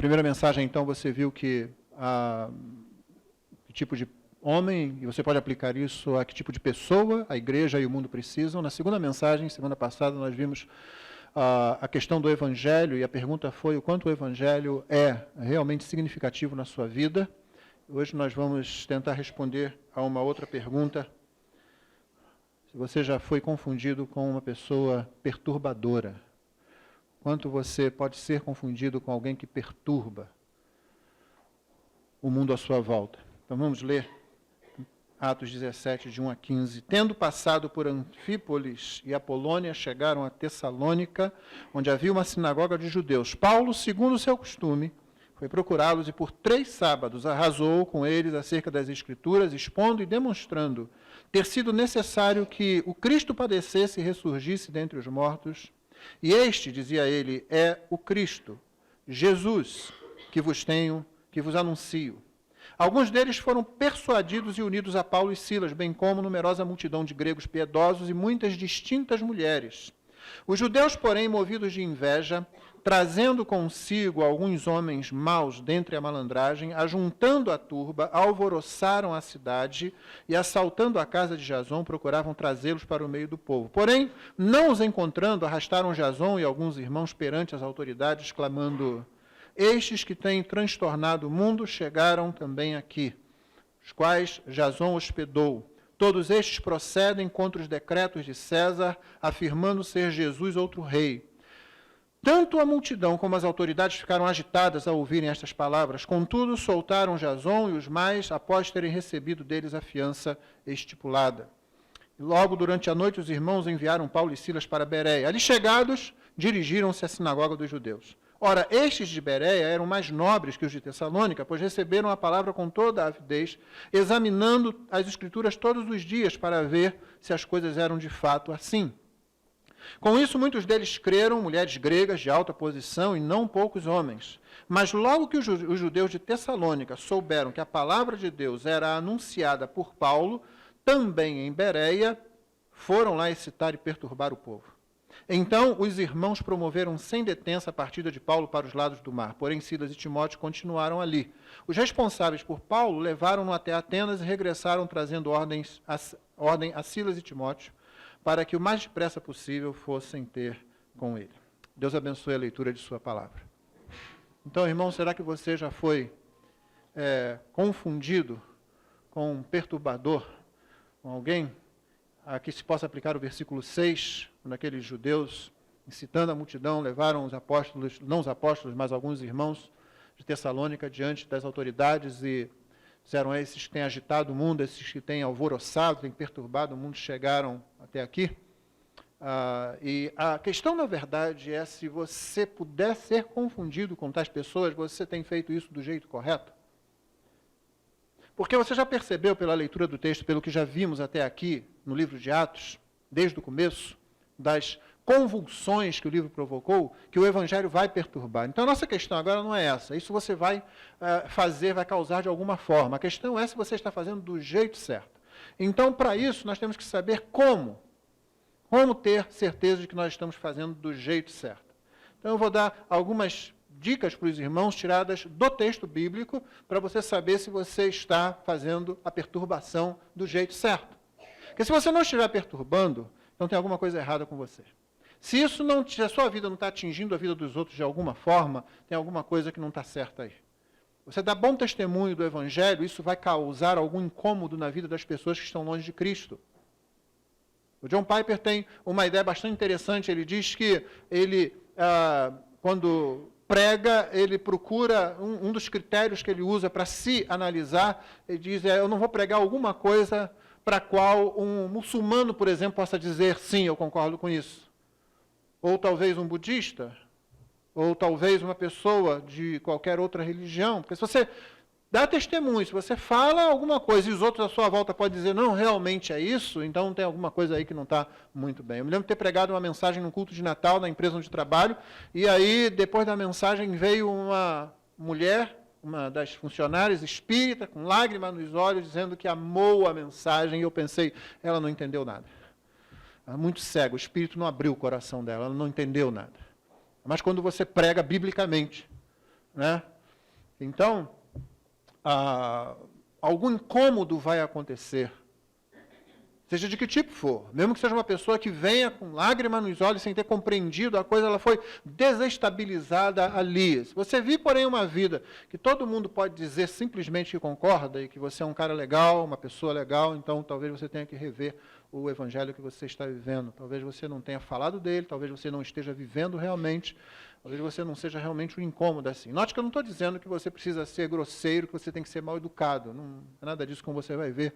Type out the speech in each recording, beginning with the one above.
primeira mensagem, então, você viu que tipo de homem, e você pode aplicar isso a que tipo de pessoa a igreja e o mundo precisam. Na segunda mensagem, semana passada, nós vimos a questão do Evangelho, e a pergunta foi o quanto o Evangelho é realmente significativo na sua vida. Hoje nós vamos tentar responder a uma outra pergunta. Se você já foi confundido com uma pessoa perturbadora, quanto você pode ser confundido com alguém que perturba o mundo à sua volta. Então vamos ler Atos 17, de 1 a 15. Tendo passado por Anfípolis e Apolônia, chegaram a Tessalônica, onde havia uma sinagoga de judeus. Paulo, segundo o seu costume, foi procurá-los e por 3 sábados arrasou com eles acerca das Escrituras, expondo e demonstrando ter sido necessário que o Cristo padecesse e ressurgisse dentre os mortos. E este, dizia ele, é o Cristo, Jesus, que vos anuncio. Alguns deles foram persuadidos e unidos a Paulo e Silas, bem como numerosa multidão de gregos piedosos e muitas distintas mulheres. Os judeus, porém, movidos de inveja, trazendo consigo alguns homens maus dentre a malandragem, ajuntando a turba, alvoroçaram a cidade e, assaltando a casa de Jason, procuravam trazê-los para o meio do povo. Porém, não os encontrando, arrastaram Jason e alguns irmãos perante as autoridades, clamando: estes que têm transtornado o mundo chegaram também aqui, os quais Jason hospedou. Todos estes procedem contra os decretos de César, afirmando ser Jesus outro rei. Tanto a multidão como as autoridades ficaram agitadas ao ouvirem estas palavras. Contudo, soltaram Jason e os mais, após terem recebido deles a fiança estipulada. E logo durante a noite, os irmãos enviaram Paulo e Silas para Bereia. Ali chegados, dirigiram-se à sinagoga dos judeus. Ora, estes de Bereia eram mais nobres que os de Tessalônica, pois receberam a palavra com toda a avidez, examinando as Escrituras todos os dias para ver se as coisas eram de fato assim. Com isso, muitos deles creram, mulheres gregas de alta posição e não poucos homens. Mas logo que os judeus de Tessalônica souberam que a palavra de Deus era anunciada por Paulo, também em Bereia, foram lá excitar e perturbar o povo. Então, os irmãos promoveram sem detença a partida de Paulo para os lados do mar. Porém, Silas e Timóteo continuaram ali. Os responsáveis por Paulo levaram-no até Atenas e regressaram trazendo ordem a Silas e Timóteo para que o mais depressa possível fossem ter com ele. Deus abençoe a leitura de sua palavra. Então, irmão, será que você já foi confundido com um perturbador, com alguém a que se possa aplicar o versículo 6, quando aqueles judeus, incitando a multidão, levaram os apóstolos, não os apóstolos, mas alguns irmãos de Tessalônica diante das autoridades e disseram: esses que têm agitado o mundo, esses que têm alvoroçado, têm perturbado o mundo, chegaram até aqui. E a questão, na verdade, é se você puder ser confundido com tais pessoas, você tem feito isso do jeito correto? Porque você já percebeu pela leitura do texto, pelo que já vimos até aqui no livro de Atos, desde o começo, das convulsões que o livro provocou, que o Evangelho vai perturbar. Então, a nossa questão agora não é essa. Isso você vai fazer, vai causar de alguma forma. A questão é se você está fazendo do jeito certo. Então, para isso, nós temos que saber como ter certeza de que nós estamos fazendo do jeito certo. Então, eu vou dar algumas dicas para os irmãos tiradas do texto bíblico para você saber se você está fazendo a perturbação do jeito certo. Porque se você não estiver perturbando, então tem alguma coisa errada com você. Se a sua vida não está atingindo a vida dos outros de alguma forma, tem alguma coisa que não está certa aí. Você dá bom testemunho do Evangelho, isso vai causar algum incômodo na vida das pessoas que estão longe de Cristo. O John Piper tem uma ideia bastante interessante. Ele diz que ele, quando prega, ele procura, um dos critérios que ele usa para se analisar, ele diz: eu não vou pregar alguma coisa para a qual um muçulmano, por exemplo, possa dizer: sim, eu concordo com isso. Ou talvez um budista, ou talvez uma pessoa de qualquer outra religião. Porque se você dá testemunho, se você fala alguma coisa e os outros à sua volta podem dizer: não, realmente é isso, então tem alguma coisa aí que não está muito bem. Eu me lembro de ter pregado uma mensagem no culto de Natal na empresa onde trabalho, e aí, depois da mensagem, veio uma mulher, uma das funcionárias espírita, com lágrimas nos olhos, dizendo que amou a mensagem, e eu pensei: ela não entendeu nada. Ela é muito cega, o Espírito não abriu o coração dela, ela não entendeu nada. Mas quando você prega biblicamente, né? Então, algum incômodo vai acontecer, seja de que tipo for, mesmo que seja uma pessoa que venha com lágrima nos olhos, sem ter compreendido a coisa, ela foi desestabilizada ali. Se você vir, porém, uma vida que todo mundo pode dizer simplesmente que concorda, e que você é um cara legal, uma pessoa legal, então talvez você tenha que rever o evangelho que você está vivendo. Talvez você não tenha falado dele, talvez você não esteja vivendo realmente, talvez você não seja realmente um incômodo assim. Note que eu não estou dizendo que você precisa ser grosseiro, que você tem que ser mal educado, não é nada disso, como você vai ver.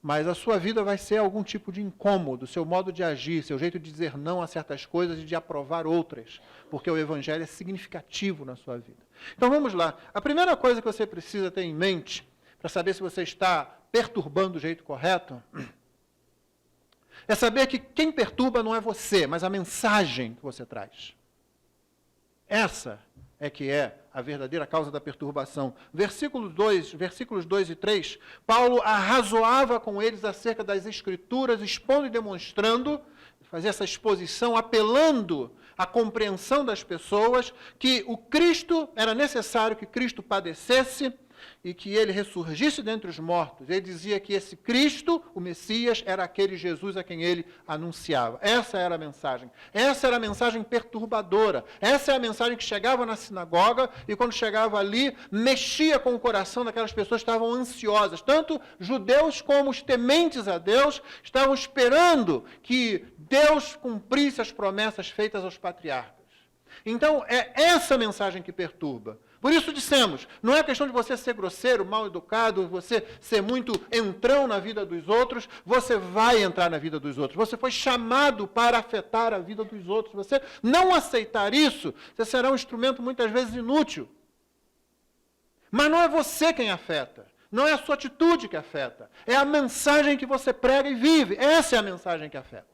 Mas a sua vida vai ser algum tipo de incômodo, seu modo de agir, seu jeito de dizer não a certas coisas e de aprovar outras, porque o evangelho é significativo na sua vida. Então vamos lá. A primeira coisa que você precisa ter em mente, para saber se você está perturbando do jeito correto, é saber que quem perturba não é você, mas a mensagem que você traz. Essa é que é a verdadeira causa da perturbação. Versículos 2 e 3, Paulo arrazoava com eles acerca das Escrituras, expondo e demonstrando, fazia essa exposição, apelando à compreensão das pessoas, que o Cristo, era necessário que Cristo padecesse, e que ele ressurgisse dentre os mortos. Ele dizia que esse Cristo, o Messias, era aquele Jesus a quem ele anunciava. Essa era a mensagem. Essa era a mensagem perturbadora. Essa é a mensagem que chegava na sinagoga e quando chegava ali, mexia com o coração daquelas pessoas que estavam ansiosas. Tanto judeus como os tementes a Deus estavam esperando que Deus cumprisse as promessas feitas aos patriarcas. Então, é essa mensagem que perturba. Por isso dissemos, não é questão de você ser grosseiro, mal educado, você ser muito entrão na vida dos outros, você vai entrar na vida dos outros. Você foi chamado para afetar a vida dos outros. Você não aceitar isso, você será um instrumento muitas vezes inútil. Mas não é você quem afeta. Não é a sua atitude que afeta. É a mensagem que você prega e vive. Essa é a mensagem que afeta.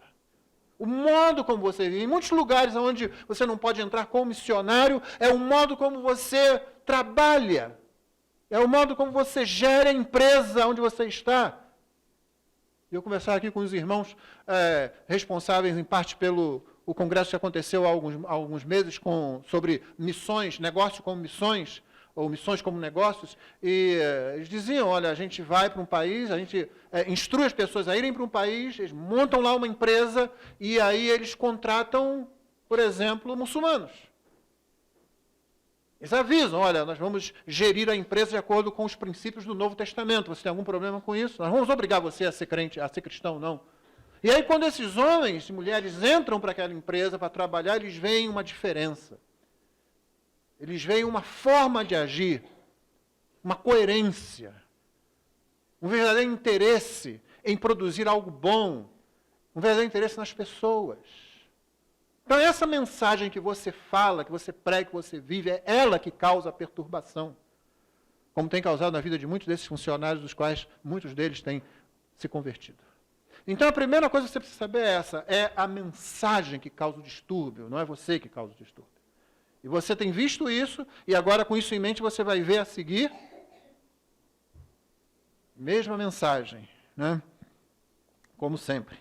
O modo como você vive. Em muitos lugares onde você não pode entrar como missionário, é o modo como você trabalha. É o modo como você gera a empresa onde você está. Eu conversar aqui com os irmãos responsáveis, em parte, pelo o congresso que aconteceu há alguns meses sobre missões, negócio como missões, ou missões como negócios, e eles diziam, olha, a gente vai para um país, a gente instrui as pessoas a irem para um país, eles montam lá uma empresa, e aí eles contratam, por exemplo, muçulmanos. Eles avisam, olha, nós vamos gerir a empresa de acordo com os princípios do Novo Testamento, você tem algum problema com isso? Nós vamos obrigar você a ser crente, a ser cristão, não. E aí quando esses homens e mulheres entram para aquela empresa para trabalhar, eles veem uma diferença. Eles veem uma forma de agir, uma coerência, um verdadeiro interesse em produzir algo bom, um verdadeiro interesse nas pessoas. Então, essa mensagem que você fala, que você prega, que você vive, é ela que causa a perturbação, como tem causado na vida de muitos desses funcionários, dos quais muitos deles têm se convertido. Então, a primeira coisa que você precisa saber é essa, é a mensagem que causa o distúrbio, não é você que causa o distúrbio. E você tem visto isso, e agora com isso em mente você vai ver a seguir, mesma mensagem, né? Como sempre.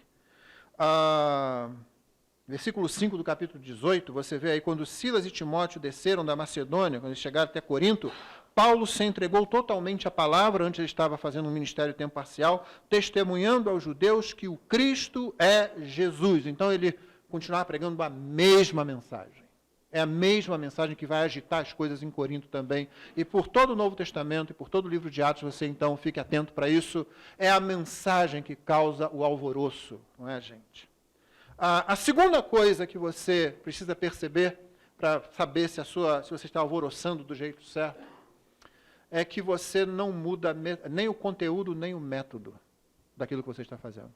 Versículo 5 do capítulo 18, você vê aí, quando Silas e Timóteo desceram da Macedônia, quando eles chegaram até Corinto, Paulo se entregou totalmente à palavra, antes ele estava fazendo um ministério tempo parcial, testemunhando aos judeus que o Cristo é Jesus. Então ele continuava pregando a mesma mensagem. É a mesma mensagem que vai agitar as coisas em Corinto também. E por todo o Novo Testamento e por todo o livro de Atos, você então fique atento para isso. É a mensagem que causa o alvoroço, não é, gente? A segunda coisa que você precisa perceber para saber se você está alvoroçando do jeito certo, é que você não muda nem o conteúdo, nem o método daquilo que você está fazendo.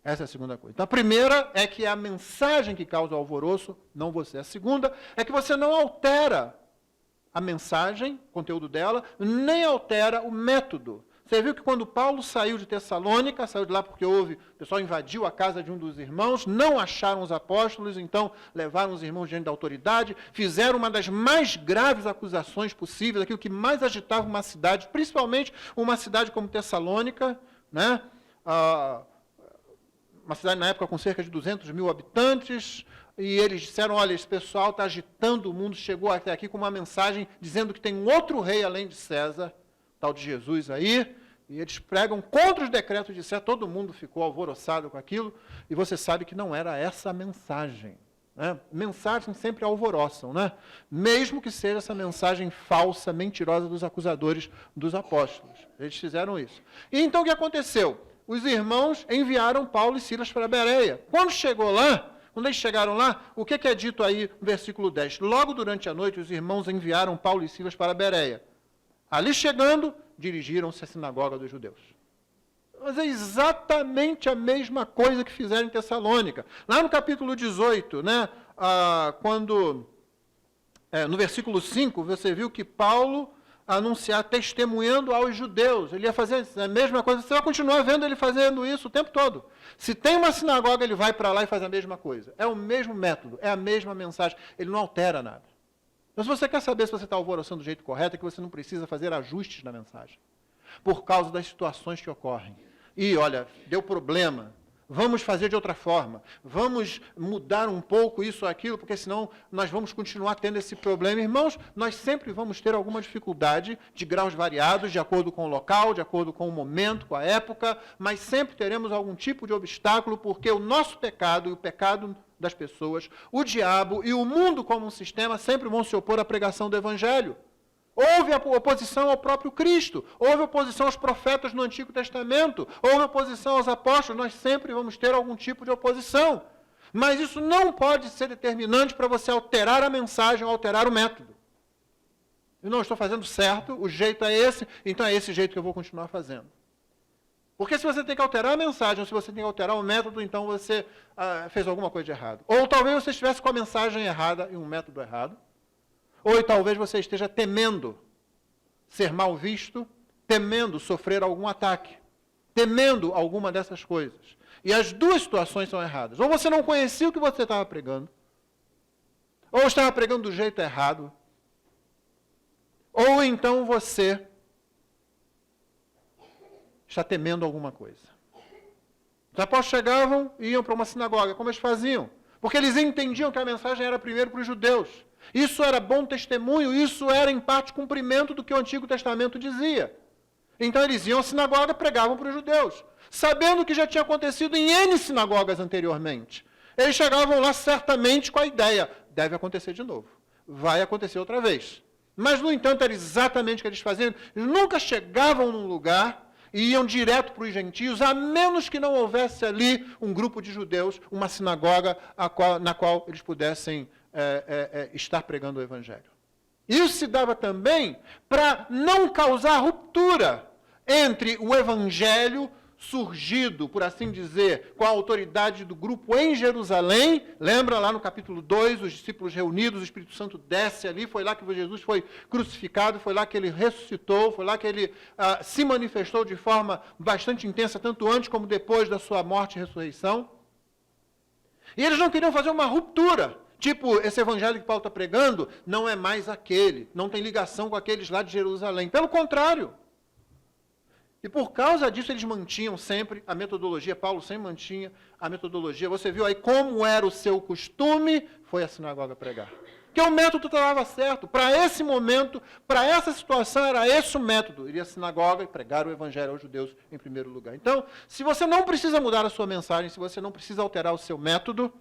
Essa é a segunda coisa. Então, a primeira é que é a mensagem que causa o alvoroço, não você. A segunda é que você não altera a mensagem, o conteúdo dela, nem altera o método. Você viu que quando Paulo saiu de Tessalônica, saiu de lá porque o pessoal invadiu a casa de um dos irmãos, não acharam os apóstolos, então levaram os irmãos diante da autoridade, fizeram uma das mais graves acusações possíveis, aquilo que mais agitava uma cidade, principalmente uma cidade como Tessalônica, né? uma cidade na época com cerca de 200 mil habitantes, e eles disseram, olha, esse pessoal está agitando o mundo, chegou até aqui com uma mensagem dizendo que tem um outro rei além de César, tal de Jesus aí, e eles pregam contra os decretos de César, todo mundo ficou alvoroçado com aquilo, e você sabe que não era essa a mensagem. Né? Mensagens sempre alvoroçam, né? Mesmo que seja essa mensagem falsa, mentirosa dos acusadores dos apóstolos. Eles fizeram isso. E então o que aconteceu? Os irmãos enviaram Paulo e Silas para Bereia. Quando eles chegaram lá, o que é dito aí no versículo 10? Logo durante a noite, os irmãos enviaram Paulo e Silas para Bereia. Ali chegando, dirigiram-se à sinagoga dos judeus. Mas é exatamente a mesma coisa que fizeram em Tessalônica. Lá no capítulo 18, né, no versículo 5, você viu que Paulo anunciar, testemunhando aos judeus. Ele ia fazer a mesma coisa. Você vai continuar vendo ele fazendo isso o tempo todo. Se tem uma sinagoga, ele vai para lá e faz a mesma coisa. É o mesmo método, é a mesma mensagem. Ele não altera nada. Então, se você quer saber se você está alvoroçando do jeito correto, é que você não precisa fazer ajustes na mensagem. Por causa das situações que ocorrem. E, olha, deu problema. Vamos fazer de outra forma. Vamos mudar um pouco isso ou aquilo, porque senão nós vamos continuar tendo esse problema. Irmãos, nós sempre vamos ter alguma dificuldade de graus variados, de acordo com o local, de acordo com o momento, com a época, mas sempre teremos algum tipo de obstáculo, porque o nosso pecado e o pecado das pessoas, o diabo e o mundo como um sistema sempre vão se opor à pregação do Evangelho. Houve oposição ao próprio Cristo, houve oposição aos profetas no Antigo Testamento, houve oposição aos apóstolos, nós sempre vamos ter algum tipo de oposição. Mas isso não pode ser determinante para você alterar a mensagem ou alterar o método. Eu não estou fazendo certo, o jeito é esse, então é esse jeito que eu vou continuar fazendo. Porque se você tem que alterar a mensagem, ou se você tem que alterar o método, então você fez alguma coisa de errado. Ou talvez você estivesse com a mensagem errada e um método errado. Ou talvez você esteja temendo ser mal visto, temendo sofrer algum ataque, temendo alguma dessas coisas. E as duas situações são erradas. Ou você não conhecia o que você estava pregando, ou estava pregando do jeito errado, ou então você está temendo alguma coisa. Os apóstolos chegavam e iam para uma sinagoga. Como eles faziam? Porque eles entendiam que a mensagem era primeiro para os judeus. Isso era bom testemunho, isso era em parte cumprimento do que o Antigo Testamento dizia. Então eles iam à sinagoga e pregavam para os judeus, sabendo que já tinha acontecido em N sinagogas anteriormente. Eles chegavam lá certamente com a ideia, deve acontecer de novo, vai acontecer outra vez. Mas, no entanto, era exatamente o que eles faziam. Eles nunca chegavam num lugar e iam direto para os gentios, a menos que não houvesse ali um grupo de judeus, uma sinagoga na qual eles pudessem estar pregando o Evangelho. Isso se dava também para não causar ruptura entre o Evangelho surgido, por assim dizer, com a autoridade do grupo em Jerusalém. Lembra lá no capítulo 2, os discípulos reunidos, o Espírito Santo desce ali, foi lá que Jesus foi crucificado, foi lá que ele ressuscitou, foi lá que ele se manifestou de forma bastante intensa, tanto antes como depois da sua morte e ressurreição. E eles não queriam fazer uma ruptura. Tipo, esse evangelho que Paulo está pregando não é mais aquele, não tem ligação com aqueles lá de Jerusalém. Pelo contrário. E por causa disso eles mantinham sempre a metodologia, Paulo sempre mantinha a metodologia. Você viu aí como era o seu costume, foi a sinagoga pregar. Porque o método estava certo. Para esse momento, para essa situação, era esse o método. Iria à sinagoga e pregar o evangelho aos judeus em primeiro lugar. Então, se você não precisa mudar a sua mensagem, se você não precisa alterar o seu método,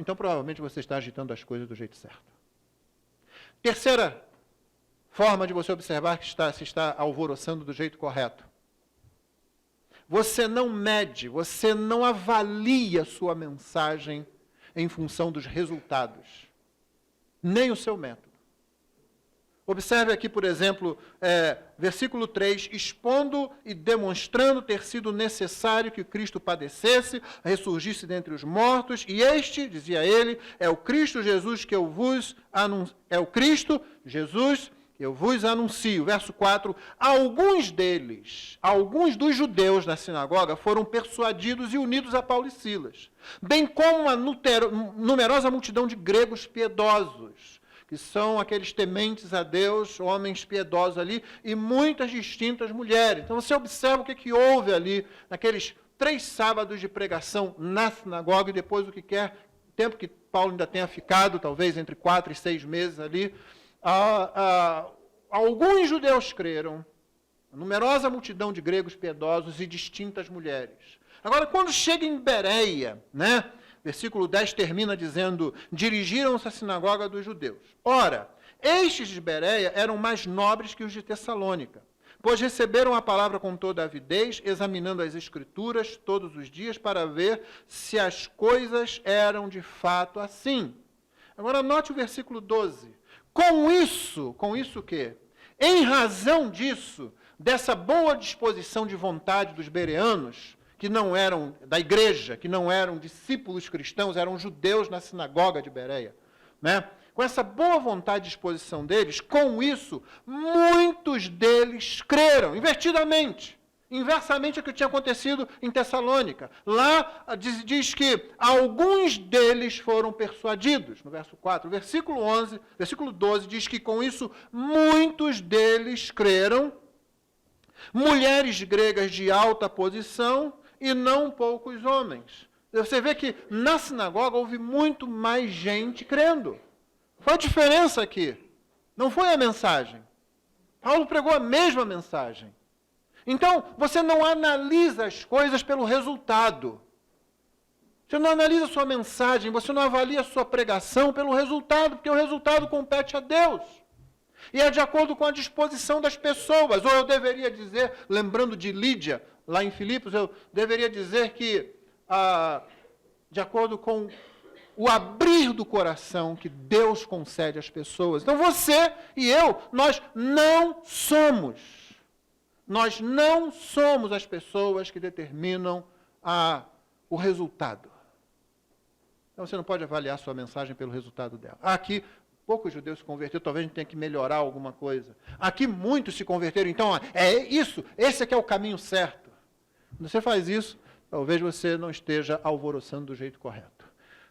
então provavelmente você está agitando as coisas do jeito certo. Terceira forma de você observar que se está alvoroçando do jeito correto. Você não mede, você não avalia a sua mensagem em função dos resultados, nem o seu método. Observe aqui, por exemplo, versículo 3, expondo e demonstrando ter sido necessário que Cristo padecesse, ressurgisse dentre os mortos, e este, dizia ele, é o Cristo Jesus que eu vos anuncio. É o Cristo Jesus que eu vos anuncio. Verso 4, alguns dos judeus da sinagoga foram persuadidos e unidos a Paulo e Silas, bem como uma numerosa multidão de gregos piedosos, que são aqueles tementes a Deus, homens piedosos ali, e muitas distintas mulheres. Então você observa o que houve ali, naqueles 3 sábados de pregação na sinagoga, e depois o que quer, tempo que Paulo ainda tenha ficado, talvez entre 4 e 6 meses ali, alguns judeus creram, a numerosa multidão de gregos piedosos e distintas mulheres. Agora, quando chega em Bereia, né? Versículo 10 termina dizendo, dirigiram-se à sinagoga dos judeus. Ora, estes de Bereia eram mais nobres que os de Tessalônica, pois receberam a palavra com toda a avidez, examinando as Escrituras todos os dias para ver se as coisas eram de fato assim. Agora, note o versículo 12. Com isso o quê? Em razão disso, dessa boa disposição de vontade dos bereanos, que não eram da igreja, que não eram discípulos cristãos, eram judeus na sinagoga de Bereia, né? Com essa boa vontade e disposição deles, com isso, muitos deles creram, inversamente ao que tinha acontecido em Tessalônica. Lá diz que alguns deles foram persuadidos, no verso 4. Versículo 12 diz que com isso, muitos deles creram, mulheres gregas de alta posição, e não poucos homens. Você vê que na sinagoga houve muito mais gente crendo. Qual a diferença aqui? Não foi a mensagem. Paulo pregou a mesma mensagem. Então, você não analisa as coisas pelo resultado. Você não analisa a sua mensagem, você não avalia a sua pregação pelo resultado, porque o resultado compete a Deus. E é de acordo com a disposição das pessoas. Ou eu deveria dizer, lembrando de Lídia, lá em Filipos, eu deveria dizer que, de acordo com o abrir do coração que Deus concede às pessoas. Então você e eu, nós não somos as pessoas que determinam o resultado. Então você não pode avaliar a sua mensagem pelo resultado dela. Aqui, poucos judeus se converteram, talvez a gente tenha que melhorar alguma coisa. Aqui muitos se converteram, então esse aqui é o caminho certo. Quando você faz isso, talvez você não esteja alvoroçando do jeito correto.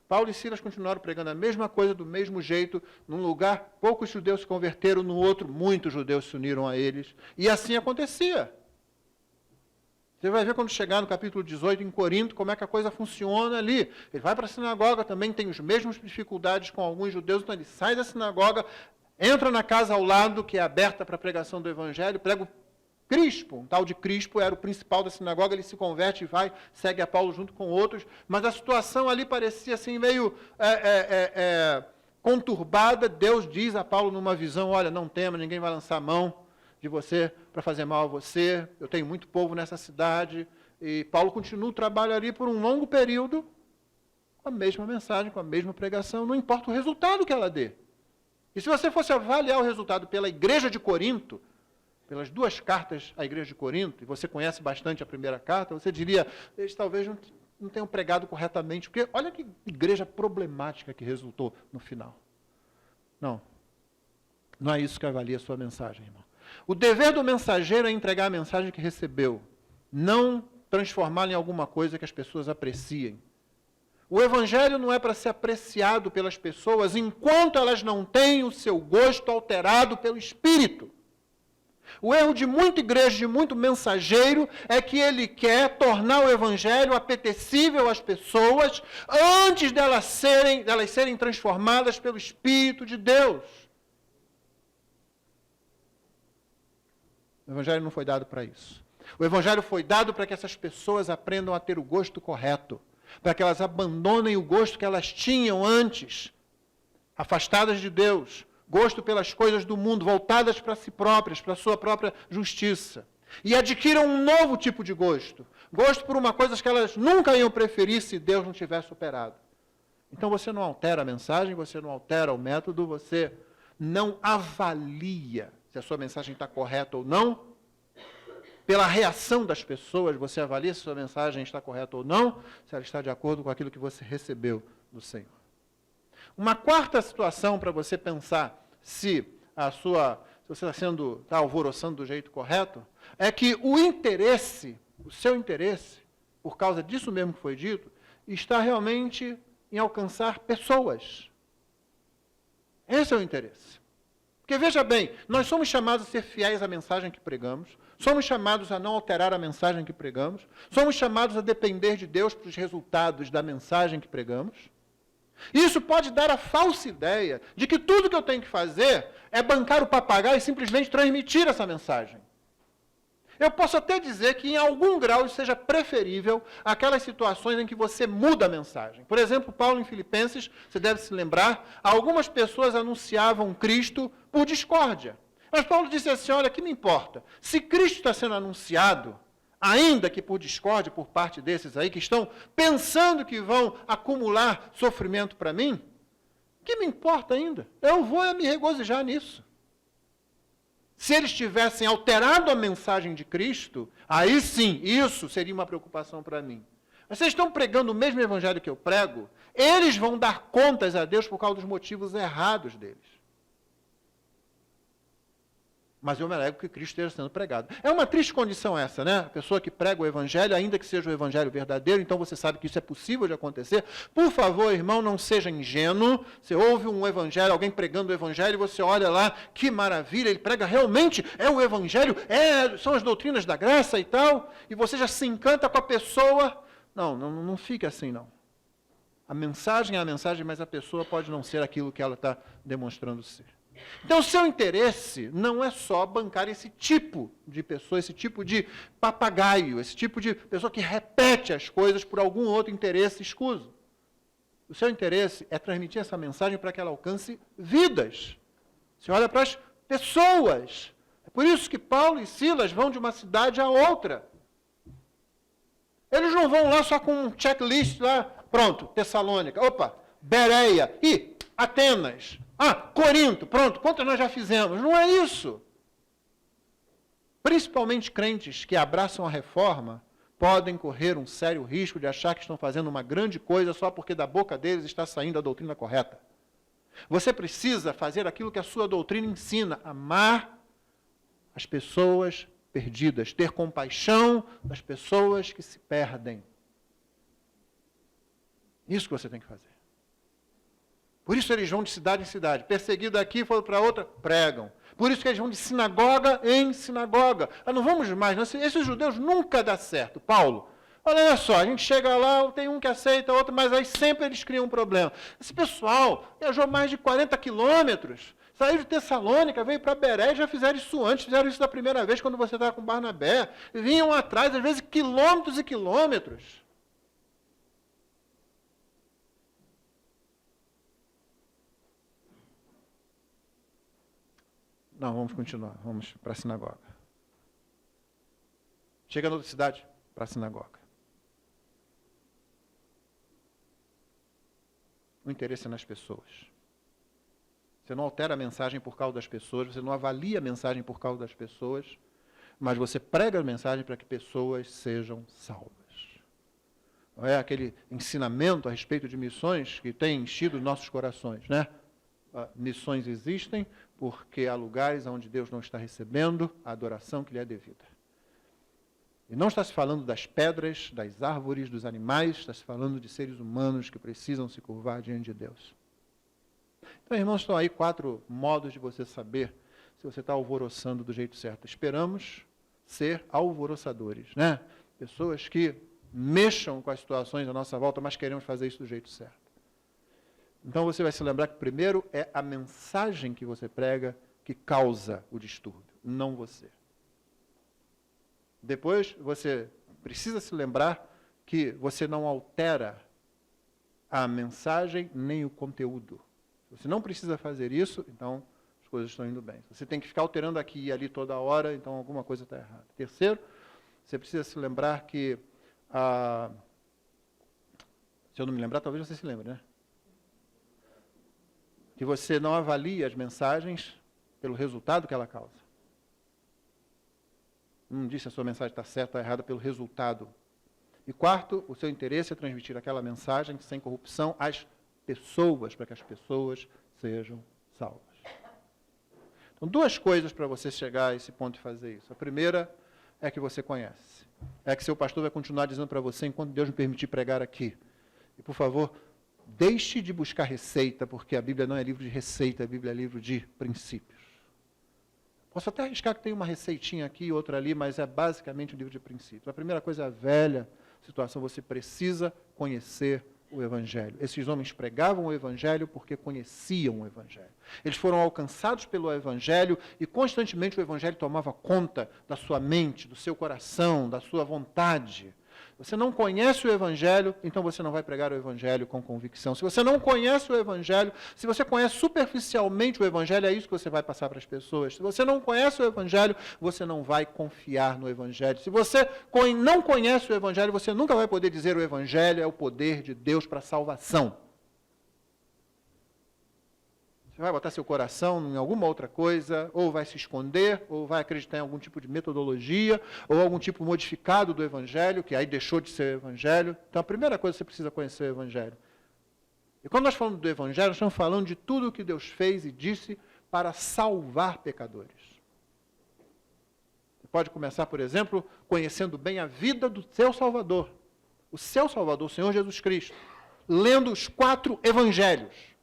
Paulo e Silas continuaram pregando a mesma coisa, do mesmo jeito, num lugar, poucos judeus se converteram, no outro, muitos judeus se uniram a eles, e assim acontecia. Você vai ver quando chegar no capítulo 18, em Corinto, como é que a coisa funciona ali. Ele vai para a sinagoga, também tem as mesmas dificuldades com alguns judeus, então ele sai da sinagoga, entra na casa ao lado, que é aberta para a pregação do evangelho, prega o Crispo, um tal de Crispo, era o principal da sinagoga, ele se converte e vai, segue a Paulo junto com outros, mas a situação ali parecia assim meio conturbada. Deus diz a Paulo numa visão, olha, não tema, ninguém vai lançar mão de você para fazer mal a você, eu tenho muito povo nessa cidade, e Paulo continua o trabalho ali por um longo período, com a mesma mensagem, com a mesma pregação, não importa o resultado que ela dê. E se você fosse avaliar o resultado pela igreja de Corinto, pelas 2 cartas à igreja de Corinto, e você conhece bastante a primeira carta, você diria, eles talvez não tenham pregado corretamente, porque olha que igreja problemática que resultou no final. Não é isso que avalia a sua mensagem, irmão. O dever do mensageiro é entregar a mensagem que recebeu, não transformá-la em alguma coisa que as pessoas apreciem. O evangelho não é para ser apreciado pelas pessoas enquanto elas não têm o seu gosto alterado pelo Espírito. O erro de muita igreja, de muito mensageiro, é que ele quer tornar o evangelho apetecível às pessoas antes delas serem transformadas pelo Espírito de Deus. O evangelho não foi dado para isso. O evangelho foi dado para que essas pessoas aprendam a ter o gosto correto, para que elas abandonem o gosto que elas tinham antes, afastadas de Deus, gosto pelas coisas do mundo, voltadas para si próprias, para a sua própria justiça. E adquiram um novo tipo de gosto. Gosto por uma coisa que elas nunca iam preferir se Deus não tivesse operado. Então você não altera a mensagem, você não altera o método, você não avalia se a sua mensagem está correta ou não. Pela reação das pessoas, você avalia se a sua mensagem está correta ou não, se ela está de acordo com aquilo que você recebeu do Senhor. Uma quarta situação para você pensar se você está alvoroçando do jeito correto, é que o seu interesse, por causa disso mesmo que foi dito, está realmente em alcançar pessoas. Esse é o interesse. Porque, veja bem, nós somos chamados a ser fiéis à mensagem que pregamos, somos chamados a não alterar a mensagem que pregamos, somos chamados a depender de Deus para os resultados da mensagem que pregamos. Isso pode dar a falsa ideia de que tudo que eu tenho que fazer é bancar o papagaio e simplesmente transmitir essa mensagem. Eu posso até dizer que, em algum grau, isso seja preferível àquelas situações em que você muda a mensagem. Por exemplo, Paulo, em Filipenses, você deve se lembrar, algumas pessoas anunciavam Cristo por discórdia. Mas Paulo disse assim, olha, que me importa? Se Cristo está sendo anunciado, ainda que por discórdia por parte desses aí, que estão pensando que vão acumular sofrimento para mim, que me importa ainda? Eu vou me regozijar nisso. Se eles tivessem alterado a mensagem de Cristo, aí sim, isso seria uma preocupação para mim. Mas vocês estão pregando o mesmo evangelho que eu prego, eles vão dar contas a Deus por causa dos motivos errados deles. Mas eu me alegro que Cristo esteja sendo pregado. É uma triste condição essa, né? A pessoa que prega o evangelho, ainda que seja o evangelho verdadeiro, então você sabe que isso é possível de acontecer. Por favor, irmão, não seja ingênuo. Você ouve um evangelho, alguém pregando o evangelho, e você olha lá, que maravilha, ele prega realmente, é o evangelho, são as doutrinas da graça e tal, e você já se encanta com a pessoa. Não fique assim, não. A mensagem é a mensagem, mas a pessoa pode não ser aquilo que ela está demonstrando ser. Então, o seu interesse não é só bancar esse tipo de pessoa, esse tipo de papagaio, esse tipo de pessoa que repete as coisas por algum outro interesse escuso. O seu interesse é transmitir essa mensagem para que ela alcance vidas. Você olha para as pessoas. É por isso que Paulo e Silas vão de uma cidade a outra. Eles não vão lá só com um checklist lá, pronto, Tessalônica, opa, Bereia e Atenas. Corinto, pronto, quantas nós já fizemos? Não é isso. Principalmente crentes que abraçam a reforma podem correr um sério risco de achar que estão fazendo uma grande coisa só porque da boca deles está saindo a doutrina correta. Você precisa fazer aquilo que a sua doutrina ensina, amar as pessoas perdidas, ter compaixão das pessoas que se perdem. Isso que você tem que fazer. Por isso eles vão de cidade em cidade. Perseguido aqui, foram para outra, pregam. Por isso que eles vão de sinagoga em sinagoga. Não vamos mais, esses judeus nunca dá certo. Paulo, olha só, a gente chega lá, tem um que aceita, outro, mas aí sempre eles criam um problema. Esse pessoal viajou mais de 40 quilômetros, saiu de Tessalônica, veio para Bereia, já fizeram isso antes, fizeram isso da primeira vez quando você estava com Barnabé. Vinham atrás, às vezes, quilômetros e quilômetros. Não, vamos continuar. Vamos para a sinagoga. Chega na outra cidade, para a sinagoga. O interesse é nas pessoas. Você não altera a mensagem por causa das pessoas, você não avalia a mensagem por causa das pessoas, mas você prega a mensagem para que pessoas sejam salvas. Não é aquele ensinamento a respeito de missões que tem enchido os nossos corações, né? Missões existem porque há lugares onde Deus não está recebendo a adoração que lhe é devida. E não está se falando das pedras, das árvores, dos animais, está se falando de seres humanos que precisam se curvar diante de Deus. Então, irmãos, estão aí 4 modos de você saber se você está alvoroçando do jeito certo. Esperamos ser alvoroçadores, né? Pessoas que mexam com as situações à nossa volta, mas queremos fazer isso do jeito certo. Então você vai se lembrar que primeiro é a mensagem que você prega que causa o distúrbio, não você. Depois você precisa se lembrar que você não altera a mensagem nem o conteúdo. Se você não precisa fazer isso, então as coisas estão indo bem. Você tem que ficar alterando aqui e ali toda hora, então alguma coisa está errada. Terceiro, você precisa se lembrar que, se eu não me lembrar, talvez você se lembre, né? Que você não avalia as mensagens pelo resultado que ela causa. Não disse se a sua mensagem está certa ou errada pelo resultado. E quarto, o seu interesse é transmitir aquela mensagem sem corrupção às pessoas, para que as pessoas sejam salvas. Então, 2 coisas para você chegar a esse ponto de fazer isso. A primeira é que você conhece. É que seu pastor vai continuar dizendo para você enquanto Deus me permitir pregar aqui. E, por favor, deixe de buscar receita, porque a Bíblia não é livro de receita, a Bíblia é livro de princípios. Posso até arriscar que tem uma receitinha aqui e outra ali, mas é basicamente um livro de princípios. A primeira coisa é a velha situação, você precisa conhecer o Evangelho. Esses homens pregavam o Evangelho porque conheciam o Evangelho. Eles foram alcançados pelo Evangelho e constantemente o Evangelho tomava conta da sua mente, do seu coração, da sua vontade. Você não conhece o Evangelho, então você não vai pregar o Evangelho com convicção. Se você não conhece o Evangelho, se você conhece superficialmente o Evangelho, é isso que você vai passar para as pessoas. Se você não conhece o Evangelho, você não vai confiar no Evangelho. Se você não conhece o Evangelho, você nunca vai poder dizer o Evangelho é o poder de Deus para a salvação. Você vai botar seu coração em alguma outra coisa, ou vai se esconder, ou vai acreditar em algum tipo de metodologia, ou algum tipo modificado do Evangelho, que aí deixou de ser Evangelho. Então, a primeira coisa, você precisa conhecer o Evangelho. E quando nós falamos do Evangelho, nós estamos falando de tudo o que Deus fez e disse para salvar pecadores. Você pode começar, por exemplo, conhecendo bem a vida do seu Salvador. O seu Salvador, o Senhor Jesus Cristo. Lendo os 4 Evangelhos.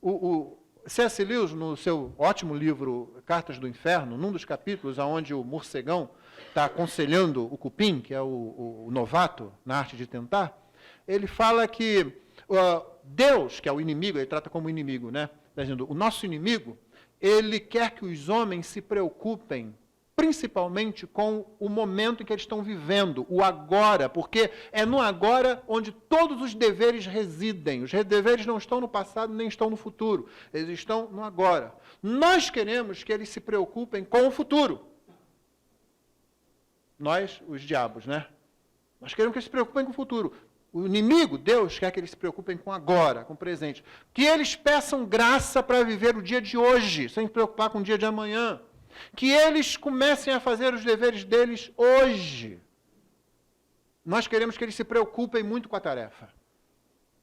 O C.S. Lewis, no seu ótimo livro Cartas do Inferno, num dos capítulos onde o morcegão está aconselhando o cupim, que é o novato na arte de tentar, ele fala que Deus, que é o inimigo, ele trata como inimigo, né? Está dizendo, o nosso inimigo, ele quer que os homens se preocupem principalmente com o momento em que eles estão vivendo, o agora, porque é no agora onde todos os deveres residem. Os deveres não estão no passado nem estão no futuro, eles estão no agora. Nós queremos que eles se preocupem com o futuro. Nós, os diabos, né? Nós queremos que eles se preocupem com o futuro. O inimigo, Deus, quer que eles se preocupem com agora, com o presente. Que eles peçam graça para viver o dia de hoje, sem se preocupar com o dia de amanhã. Que eles comecem a fazer os deveres deles hoje. Nós queremos que eles se preocupem muito com a tarefa.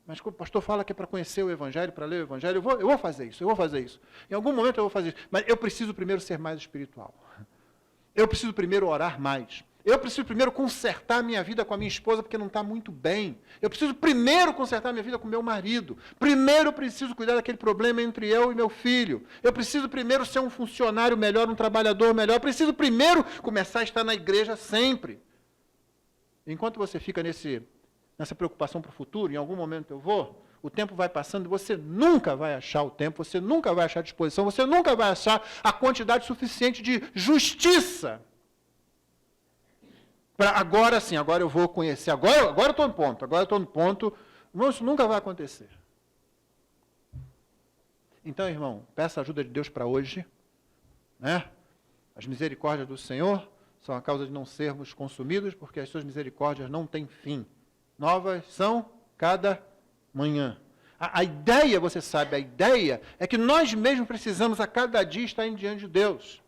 Mas o pastor fala que é para conhecer o Evangelho, para ler o Evangelho, eu vou fazer isso, eu vou fazer isso. Em algum momento eu vou fazer isso. Mas eu preciso primeiro ser mais espiritual. Eu preciso primeiro orar mais. Eu preciso primeiro consertar a minha vida com a minha esposa, porque não está muito bem. Eu preciso primeiro consertar a minha vida com meu marido. Primeiro eu preciso cuidar daquele problema entre eu e meu filho. Eu preciso primeiro ser um funcionário melhor, um trabalhador melhor. Eu preciso primeiro começar a estar na igreja sempre. Enquanto você fica nessa preocupação para o futuro, em algum momento eu vou, o tempo vai passando e você nunca vai achar o tempo, você nunca vai achar a disposição, você nunca vai achar a quantidade suficiente de justiça. Agora sim, agora eu vou conhecer, agora eu estou no ponto, não, isso nunca vai acontecer. Então, irmão, peça a ajuda de Deus para hoje, né? As misericórdias do Senhor são a causa de não sermos consumidos, porque as suas misericórdias não têm fim. Novas são cada manhã. A ideia, você sabe, a ideia é que nós mesmos precisamos a cada dia estar em diante de Deus.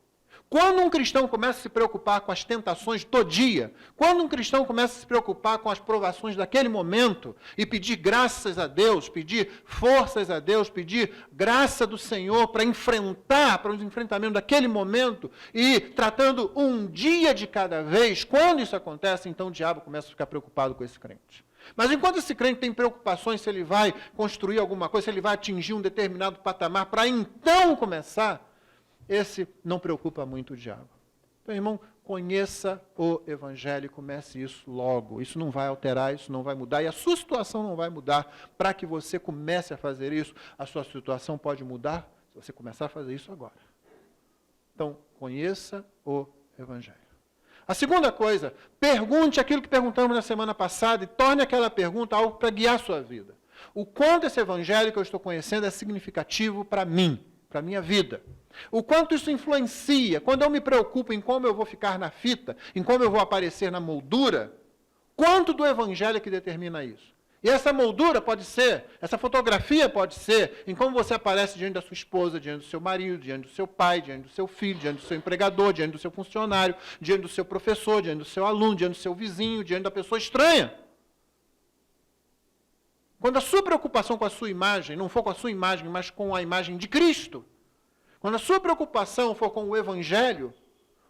Quando um cristão começa a se preocupar com as tentações do dia, quando um cristão começa a se preocupar com as provações daquele momento e pedir graças a Deus, pedir forças a Deus, pedir graça do Senhor para enfrentar, para os enfrentamentos daquele momento e tratando um dia de cada vez, quando isso acontece, então o diabo começa a ficar preocupado com esse crente. Mas enquanto esse crente tem preocupações se ele vai construir alguma coisa, se ele vai atingir um determinado patamar para então começar, esse não preocupa muito o diabo. Então, irmão, conheça o Evangelho e comece isso logo. Isso não vai alterar, isso não vai mudar, e a sua situação não vai mudar. Para que você comece a fazer isso, a sua situação pode mudar se você começar a fazer isso agora. Então, conheça o Evangelho. A segunda coisa, pergunte aquilo que perguntamos na semana passada e torne aquela pergunta algo para guiar a sua vida. O quanto esse Evangelho que eu estou conhecendo é significativo para mim, para a minha vida. O quanto isso influencia, quando eu me preocupo em como eu vou ficar na fita, em como eu vou aparecer na moldura, quanto do Evangelho é que determina isso? E essa moldura pode ser, essa fotografia pode ser, em como você aparece diante da sua esposa, diante do seu marido, diante do seu pai, diante do seu filho, diante do seu empregador, diante do seu funcionário, diante do seu professor, diante do seu aluno, diante do seu vizinho, diante da pessoa estranha. Quando a sua preocupação com a sua imagem não for com a sua imagem, mas com a imagem de Cristo, quando a sua preocupação for com o Evangelho,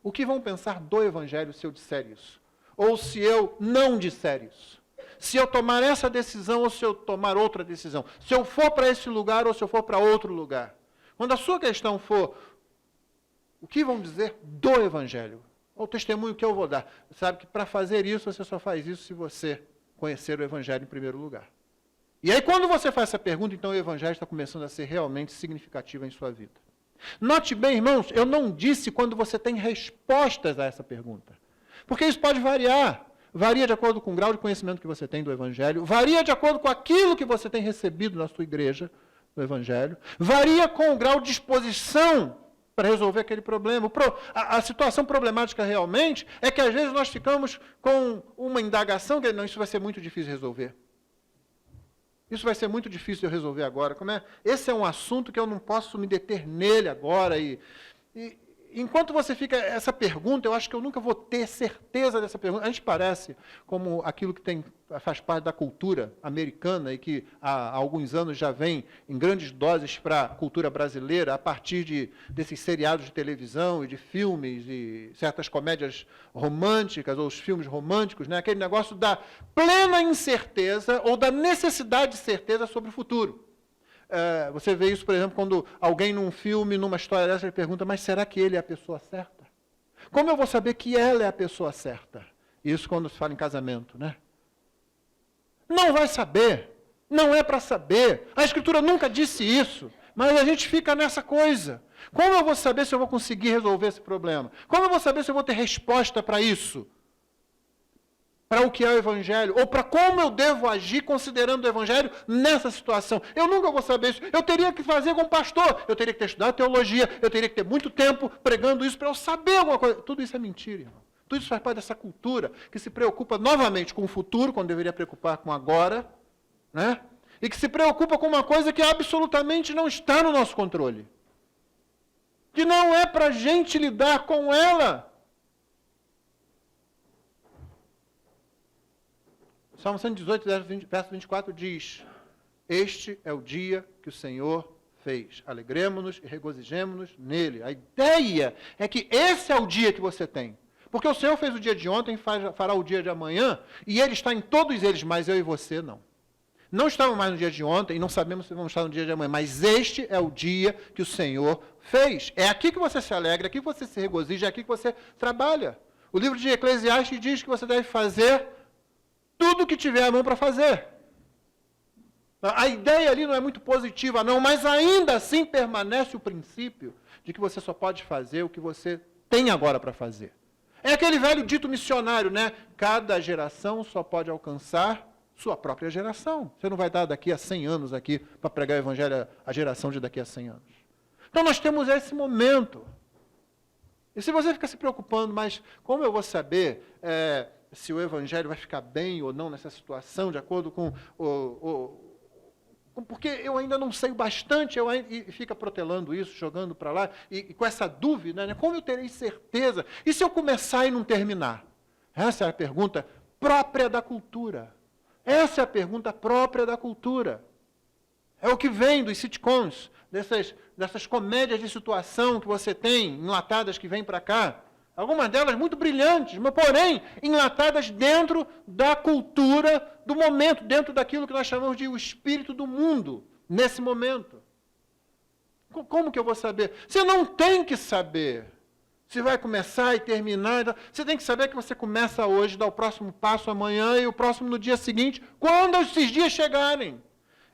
o que vão pensar do Evangelho se eu disser isso? ou se eu não disser isso. Se eu tomar essa decisão ou se eu tomar outra decisão. Se eu for para esse lugar ou se eu for para outro lugar. Quando a sua questão for, o que vão dizer do Evangelho? Ou o testemunho que eu vou dar? Sabe que para fazer isso, você só faz isso se você conhecer o Evangelho em primeiro lugar. E aí, quando você faz essa pergunta, então o Evangelho está começando a ser realmente significativo em sua vida. Note bem, irmãos, eu não disse quando você tem respostas a essa pergunta. Porque isso pode variar. Varia de acordo com o grau de conhecimento que você tem do Evangelho, varia de acordo com aquilo que você tem recebido na sua igreja, do Evangelho, varia com o grau de disposição para resolver aquele problema. A situação problemática realmente é que às vezes nós ficamos com uma indagação que não, isso vai ser muito difícil de resolver. Isso vai ser muito difícil de eu resolver agora. Esse é um assunto que eu não posso me deter nele agora. E enquanto você fica essa pergunta, eu acho que eu nunca vou ter certeza dessa pergunta. A gente parece como aquilo que faz parte da cultura americana e que há alguns anos já vem em grandes doses para a cultura brasileira, a partir desses seriados de televisão e de filmes e certas comédias românticas ou os filmes românticos, né? Aquele negócio da plena incerteza ou da necessidade de certeza sobre o futuro. Você vê isso, por exemplo, quando alguém num filme, numa história dessa, ele pergunta, mas será que ele é a pessoa certa? Como eu vou saber que ela é a pessoa certa? Isso quando se fala em casamento, né? Não vai saber. Não é para saber. A Escritura nunca disse isso. Mas a gente fica nessa coisa. Como eu vou saber se eu vou conseguir resolver esse problema? Como eu vou saber se eu vou ter resposta para isso? Para o que é o Evangelho, ou para como eu devo agir considerando o Evangelho nessa situação. Eu nunca vou saber isso. Eu teria que fazer como pastor, eu teria que ter estudado teologia, eu teria que ter muito tempo pregando isso para eu saber alguma coisa. Tudo isso é mentira, irmão. Tudo isso faz parte dessa cultura que se preocupa novamente com o futuro, quando deveria preocupar com agora, né? E que se preocupa com uma coisa que absolutamente não está no nosso controle. Que não é para a gente lidar com ela. Salmo 118, verso 24 diz, este é o dia que o Senhor fez. Alegremo-nos e regozijemo-nos nele. A ideia é que esse é o dia que você tem. Porque o Senhor fez o dia de ontem, fará o dia de amanhã, e Ele está em todos eles, mas eu e você não. Não estamos mais no dia de ontem, e não sabemos se vamos estar no dia de amanhã, mas este é o dia que o Senhor fez. É aqui que você se alegra, é aqui que você se regozija, é aqui que você trabalha. O livro de Eclesiastes diz que você deve fazer tudo o que tiver a mão para fazer. A ideia ali não é muito positiva, não, mas ainda assim permanece o princípio de que você só pode fazer o que você tem agora para fazer. É aquele velho dito missionário, né? Cada geração só pode alcançar sua própria geração. Você não vai dar daqui a 100 anos aqui para pregar o Evangelho à geração de daqui a 100 anos. Então nós temos esse momento. E se você fica se preocupando, mas como eu vou saber se o Evangelho vai ficar bem ou não nessa situação, de acordo com porque eu ainda não sei bastante, e fica protelando isso, jogando para lá, e com essa dúvida, né? Como eu terei certeza? E se eu começar e não terminar? Essa é a pergunta própria da cultura. Essa é a pergunta própria da cultura. É o que vem dos sitcoms, dessas comédias de situação que você tem, enlatadas que vêm para cá. Algumas delas muito brilhantes, mas, porém, enlatadas dentro da cultura do momento, dentro daquilo que nós chamamos de o espírito do mundo, nesse momento. Como que eu vou saber? Você não tem que saber se vai começar e terminar. Você tem que saber que você começa hoje, dá o próximo passo amanhã e o próximo no dia seguinte, quando esses dias chegarem.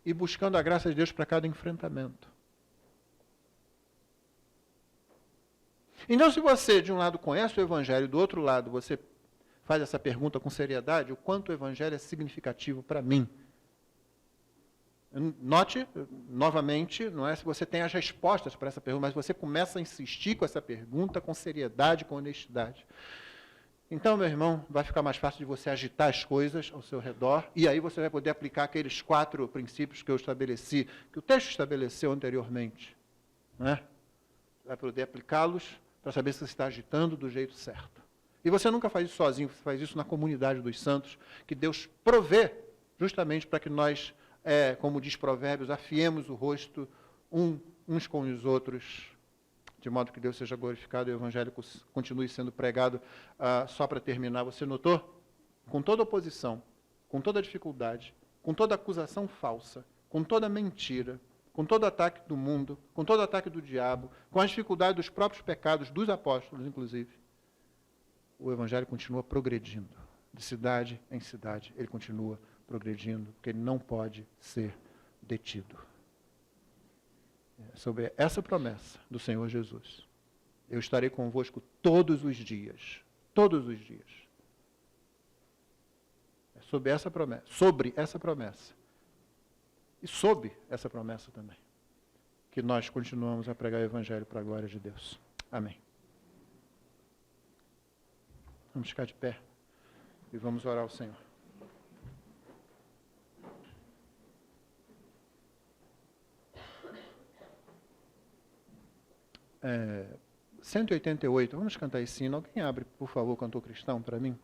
E buscando a graça de Deus para cada enfrentamento. Então, se você, de um lado, conhece o Evangelho, do outro lado, você faz essa pergunta com seriedade, o quanto o Evangelho é significativo para mim. Note, novamente, não é se você tem as respostas para essa pergunta, mas você começa a insistir com essa pergunta com seriedade, com honestidade. Então, meu irmão, vai ficar mais fácil de você agitar as coisas ao seu redor, e aí você vai poder aplicar aqueles 4 princípios que eu estabeleci, que o texto estabeleceu anteriormente. Né? Vai poder aplicá-los para saber se você está agitando do jeito certo. E você nunca faz isso sozinho, você faz isso na comunidade dos santos, que Deus provê justamente para que nós, como diz Provérbios, afiemos o rosto uns com os outros, de modo que Deus seja glorificado e o Evangelho continue sendo pregado. Só para terminar, você notou com toda oposição, com toda dificuldade, com toda acusação falsa, com toda mentira, com todo ataque do mundo, com todo ataque do diabo, com as dificuldades dos próprios pecados, dos apóstolos, inclusive, o Evangelho continua progredindo. De cidade em cidade, ele continua progredindo, porque ele não pode ser detido. Sobre essa promessa do Senhor Jesus, eu estarei convosco todos os dias. Todos os dias. É sobre essa promessa. E sob essa promessa também, que nós continuamos a pregar o Evangelho para a glória de Deus. Amém. Vamos ficar de pé e vamos orar ao Senhor. 188, vamos cantar esse hino. Alguém abre, por favor, o Cantor Cristão para mim?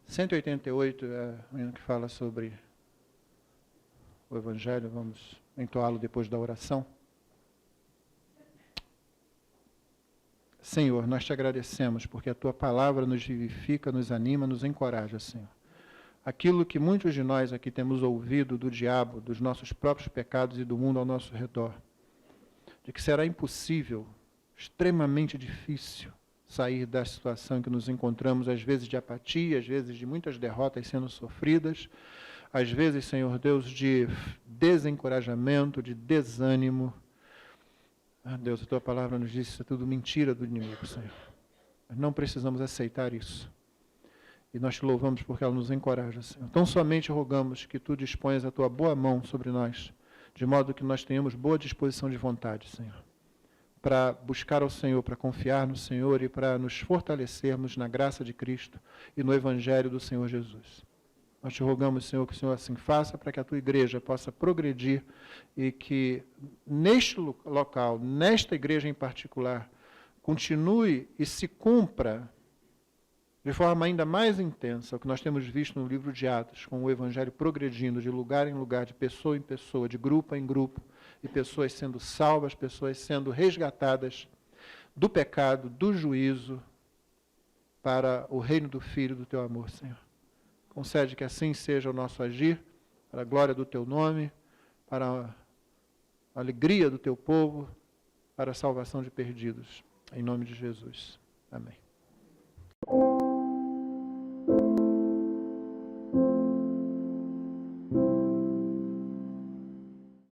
188 é o hino que fala sobre o Evangelho. Vamos entoá-lo depois da oração. Senhor, nós te agradecemos porque a Tua palavra nos vivifica, nos anima, nos encoraja, Senhor. Aquilo que muitos de nós aqui temos ouvido do diabo, dos nossos próprios pecados e do mundo ao nosso redor, de que será impossível, extremamente difícil, sair da situação em que nos encontramos, às vezes de apatia, às vezes de muitas derrotas sendo sofridas, às vezes, Senhor Deus, de desencorajamento, de desânimo. Deus, a Tua palavra nos diz que isso é tudo mentira do inimigo, Senhor. Nós não precisamos aceitar isso. E nós te louvamos porque ela nos encoraja, Senhor. Então somente rogamos que Tu disponhas a Tua boa mão sobre nós, de modo que nós tenhamos boa disposição de vontade, Senhor, para buscar ao Senhor, para confiar no Senhor e para nos fortalecermos na graça de Cristo e no Evangelho do Senhor Jesus. Nós te rogamos, Senhor, que o Senhor assim faça para que a Tua igreja possa progredir e que neste local, nesta igreja em particular, continue e se cumpra de forma ainda mais intensa o que nós temos visto no livro de Atos, com o Evangelho progredindo de lugar em lugar, de pessoa em pessoa, de grupo em grupo, e pessoas sendo salvas, pessoas sendo resgatadas do pecado, do juízo, para o reino do Filho do Teu amor, Senhor. Concede que assim seja o nosso agir, para a glória do Teu nome, para a alegria do Teu povo, para a salvação de perdidos. Em nome de Jesus. Amém.